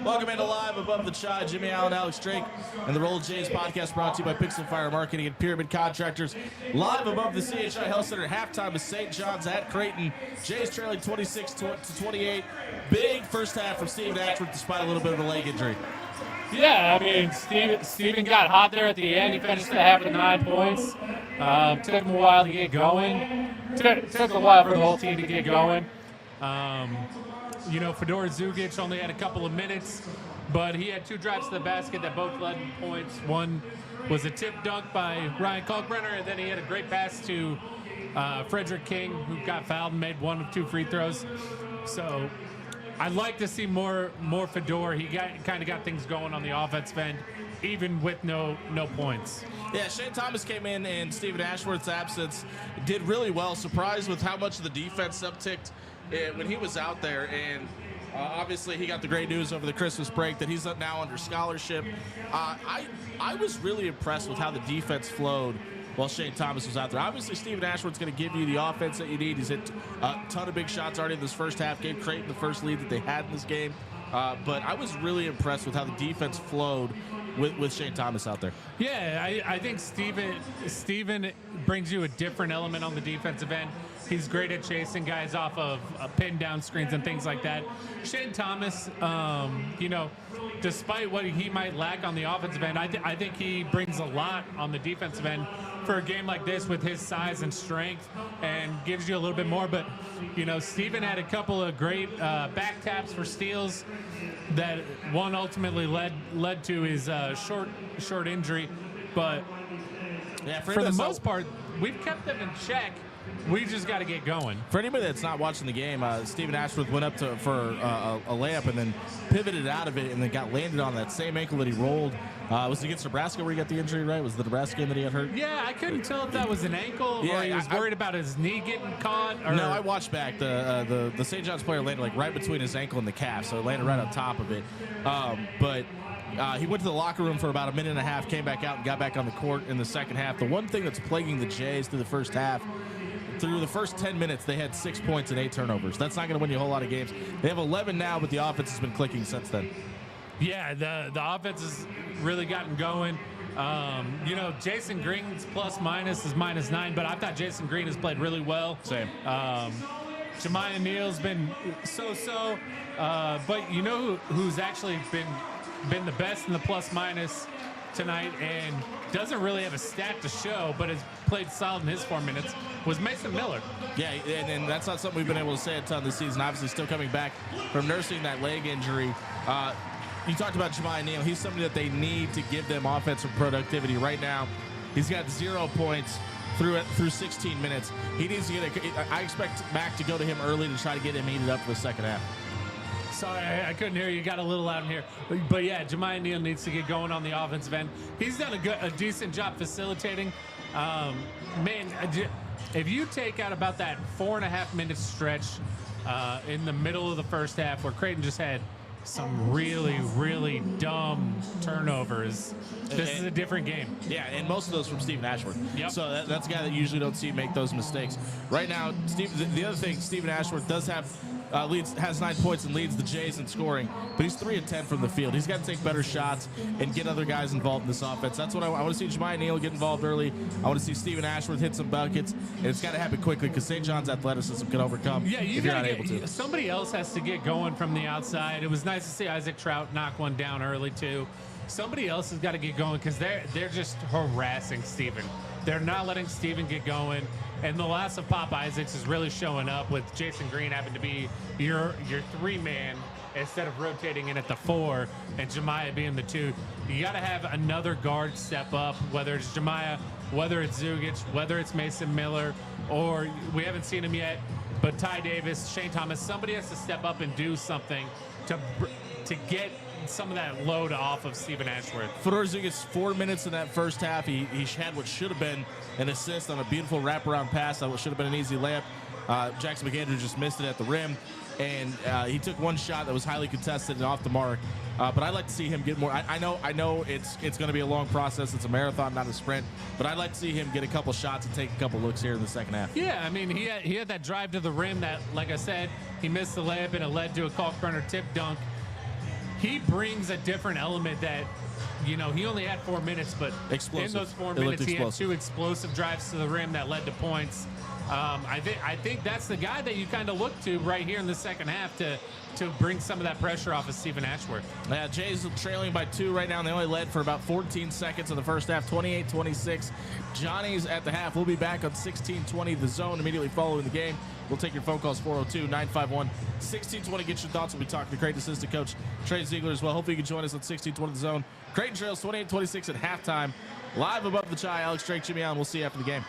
Welcome into Live Above the Chai. Jimmie Allen, Alex Drake, and the Roll of Jays podcast brought to you by Pixel Fire Marketing and Pyramid Contractors. Live above the CHI Health Center. Halftime is St. John's at Creighton. Jays trailing 26-28. Big first half from Steven Ashworth despite a little bit of a leg injury. Yeah, I mean, Steven got hot there at the end. He finished the half with 9 points. Took him a while to get going. Took a while for the whole team to get going. Fedor Zugic only had a couple of minutes, but he had 2 drives to the basket that both led in points. One was a tip dunk by Ryan Kalkbrenner, and then he had a great pass to Frederick King, who got fouled and made 1 of 2 free throws. So I'd like to see more Fedor. He kind of got things going on the offensive end, even with no points. Yeah, Shane Thomas came in Steven Ashworth's absence did really well. Surprised with how much of the defense upticked when he was out there. And obviously he got the great news over the Christmas break that he's now under scholarship. I was really impressed with how the defense flowed while Shane Thomas was out there. Obviously, Steven Ashworth's going to give you the offense that you need. He's hit a ton of big shots already in this first half. Gave Creighton the first lead that they had in this game. But I was really impressed with how the defense flowed with Shane Thomas out there. Yeah, I think Steven brings you a different element on the defensive end. He's great at chasing guys off of pin down screens and things like that. Shane Thomas, despite what he might lack on the offensive end, I think he brings a lot on the defensive end for a game like this with his size and strength, and gives you a little bit more. But, Steven had a couple of great back taps for steals that one ultimately led to his short injury. But yeah, for the most part, we've kept them in check. We just got to get going. For anybody that's not watching the game, Steven Ashworth went up for a layup and then pivoted out of it and then got landed on that same ankle that he rolled. Was it against Nebraska where he got the injury, right? Was it the Nebraska game that he had hurt? Yeah, I couldn't tell if that was an ankle or he was worried about his knee getting caught. Or... No, I watched back. The St. John's player landed right between his ankle and the calf, so it landed right on top of it. But he went to the locker room for about a minute and a half, came back out and got back on the court in the second half. The one thing that's plaguing the Jays through the first half, through the first 10 minutes, they had 6 points and 8 turnovers. That's not going to win you a whole lot of games. They have 11 now, but the offense has been clicking since then. Yeah, the offense has really gotten going. Jason Green's plus-minus is -9, but I thought Jason Green has played really well. Same. Jemiah Neal's been so-so, but who's actually been the best in the plus-minus tonight and doesn't really have a stat to show, but has played solid in his 4 minutes, was Mason Miller. Yeah, and that's not something we've been able to say a ton this season. Obviously still coming back from nursing that leg injury. You talked about Jemiah Neal. He's somebody that they need to give them offensive productivity. Right now, he's got 0 points through 16 minutes. He needs to I expect Mac to go to him early to try to get him heated up for the second half. Sorry, I couldn't hear you. Got a little loud in here. But yeah, Jemiah Neal needs to get going on the offensive end. He's done a decent job facilitating. If you take out about that 4.5 minute stretch in the middle of the first half where Creighton just had some really, really dumb turnovers, this is a different game. Yeah, and most of those from Steven Ashworth. Yep. So that's a guy that you usually don't see make those mistakes. Right now, the other thing, Steven Ashworth does have has 9 points and leads the Jays in scoring, but he's 3 of 10 from the field. He's got to take better shots and get other guys involved in this offense. That's what I want to see. Jemiah Neal get involved early. I want to see Steven Ashworth hit some buckets, and it's got to happen quickly because St. John's athleticism can overcome if you're not able to. Somebody else has to get going from the outside. It was nice to see Isaac Trout knock one down early too. Somebody else has got to get going because they're just harassing Steven. They're not letting Steven get going. And the loss of Pop Isaacs is really showing up with Jason Green having to be your 3-man instead of rotating in at the 4 and Jemiah being the 2. You got to have another guard step up, whether it's Jemiah, whether it's Zugic, whether it's Mason Miller, or we haven't seen him yet, but Ty Davis, Shane Thomas. Somebody has to step up and do something to get some of that load off of Steven Ashworth. Fedor Zugic, 4 minutes in that first half. He had what should have been an assist on a beautiful wraparound pass. That should have been an easy layup. Jackson McAndrew just missed it at the rim, and he took one shot that was highly contested and off the mark. But I'd like to see him get more. I know it's going to be a long process. It's a marathon, not a sprint. But I'd like to see him get a couple shots and take a couple looks here in the second half. Yeah, I mean, he had that drive to the rim that, like I said, he missed the layup and it led to a Kalkbrenner tip dunk. he brings a different element that, he only had 4 minutes, but Explosive. in those 4 It looked minutes, he had explosive. 2 explosive drives to the rim that led to points. I think that's the guy that you kind of look to right here in the second half to bring some of that pressure off of Stephen Ashworth. Yeah, Jay's trailing by 2 right now, and they only led for about 14 seconds in the first half, 28-26. Johnny's at the half. We'll be back on 1620 The Zone immediately following the game. We'll take your phone calls, 402-951-1620. Get your thoughts. We'll be talking to Creighton assistant coach Trey Ziegler as well. Hopefully you can join us on 1620 The Zone. Creighton trails 28-26 at halftime. Live above the Chai, Alex Drake, Jimmie Allen. We'll see you after the game.